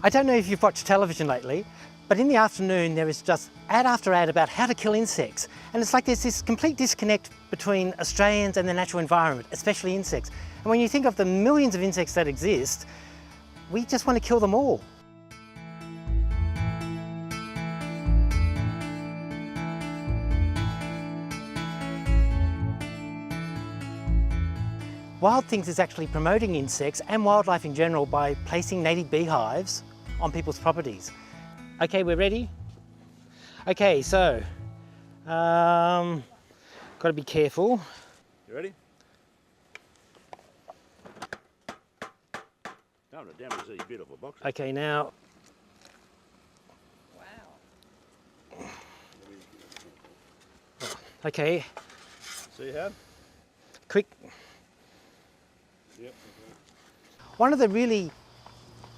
I don't know if you've watched television lately, but in the afternoon there is just ad after ad about how to kill insects. And it's like there's this complete disconnect between Australians and the natural environment, especially insects. And when you think of the millions of insects that exist, we just want to kill them all. Wild Things is actually promoting insects and wildlife in general by placing native beehives on people's properties. Okay, we're ready? Okay, so, got to be careful. You ready? Don't damage these beautiful boxes. Okay, now. Wow. Okay. See how? Quick. Yep. One of the really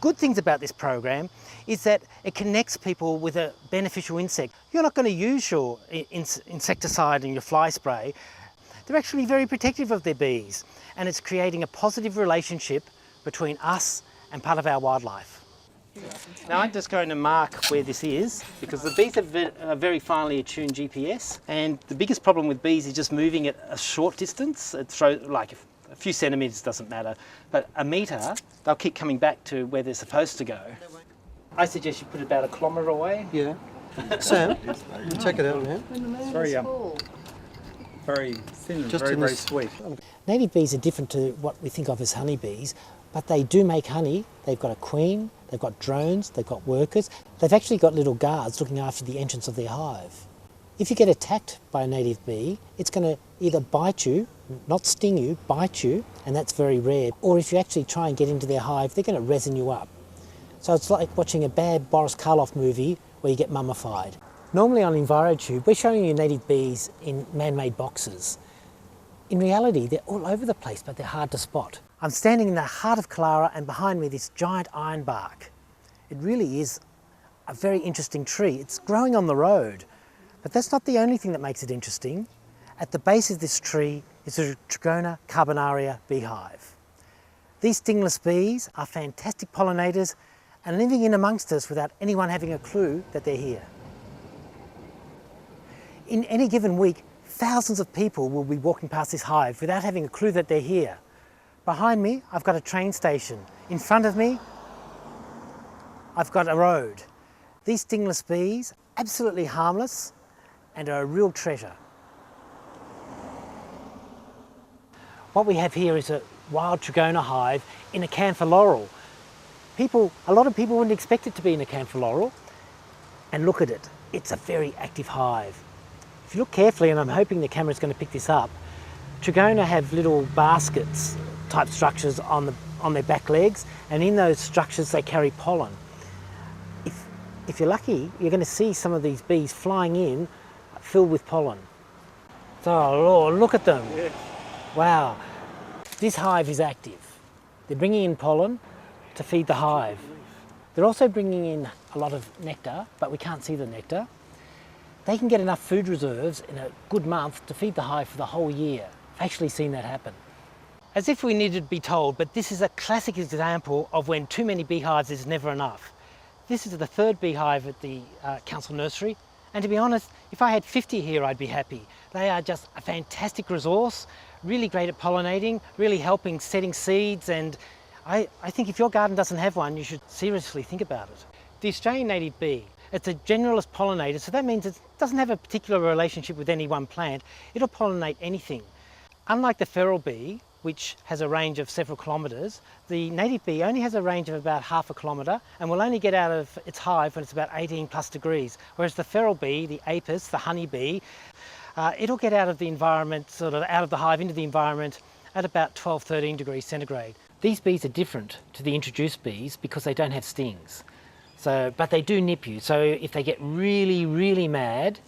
good things about this program is that it connects people with a beneficial insect. You're not going to use your insecticide and your fly spray. They're actually very protective of their bees, and it's creating a positive relationship between us and part of our wildlife. Now I'm just going to mark where this is because the bees have a very finely attuned GPS, and the biggest problem with bees is just moving at a short distance. It throws like a few centimetres doesn't matter, but a metre, they'll keep coming back to where they're supposed to go. I suggest you put it about 1 kilometre away. Yeah. Sam, check it out now. It's very thin, Just very, in very this- sweet. Native bees are different to what we think of as honeybees, but they do make honey. They've got a queen, they've got drones, they've got workers. They've actually got little guards looking after the entrance of their hive. If you get attacked by a native bee, it's going to either bite you, not sting you, bite you, and that's very rare. Or if you actually try and get into their hive, they're going to resin you up. So it's like watching a bad Boris Karloff movie where you get mummified. Normally on EnviroTube, we're showing you native bees in man-made boxes. In reality, they're all over the place, but they're hard to spot. I'm standing in the heart of Clara, and behind me this giant ironbark. It really is a very interesting tree. It's growing on the road, but that's not the only thing that makes it interesting. At the base of this tree is a Trigona carbonaria beehive. These stingless bees are fantastic pollinators and living in amongst us without anyone having a clue that they're here. In any given week, thousands of people will be walking past this hive without having a clue that they're here. Behind me, I've got a train station. In front of me, I've got a road. These stingless bees, absolutely harmless and are a real treasure. What we have here is a wild Trigona hive in a camphor laurel. A lot of people wouldn't expect it to be in a camphor laurel, and look at it. It's a very active hive. If you look carefully, and I'm hoping the camera's going to pick this up, Trigona have little baskets type structures on their back legs, and in those structures they carry pollen. If you're lucky, you're going to see some of these bees flying in filled with pollen. Oh Lord, look at them. Yeah. Wow. This hive is active. They're bringing in pollen to feed the hive. They're also bringing in a lot of nectar, but we can't see the nectar. They can get enough food reserves in a good month to feed the hive for the whole year. I've actually seen that happen. As if we needed to be told, but this is a classic example of when too many beehives is never enough. This is the 3rd beehive at the council nursery, and to be honest, if I had 50 here, I'd be happy. They are just a fantastic resource, really great at pollinating, really helping setting seeds, and I think if your garden doesn't have one, you should seriously think about it. The Australian native bee, it's a generalist pollinator, so that means it doesn't have a particular relationship with any one plant. It'll pollinate anything. Unlike the feral bee, which has a range of several kilometres, the native bee only has a range of about half a kilometre and will only get out of its hive when it's about 18+ degrees. Whereas the feral bee, the apis, the honey bee, it'll get out of the environment, sort of out of the hive into the environment at about 12-13 degrees centigrade. These bees are different to the introduced bees because they don't have stings. But they do nip you, so if they get really, really mad,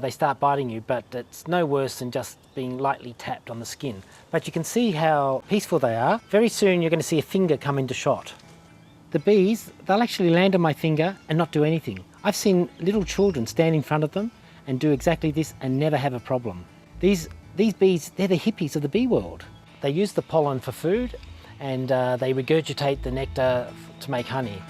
they start biting you, but it's no worse than just being lightly tapped on the skin. But you can see how peaceful they are. Very soon you're going to see a finger come into shot. The bees, they'll actually land on my finger and not do anything. I've seen little children stand in front of them and do exactly this and never have a problem. These bees, they're the hippies of the bee world. They use the pollen for food and they regurgitate the nectar to make honey.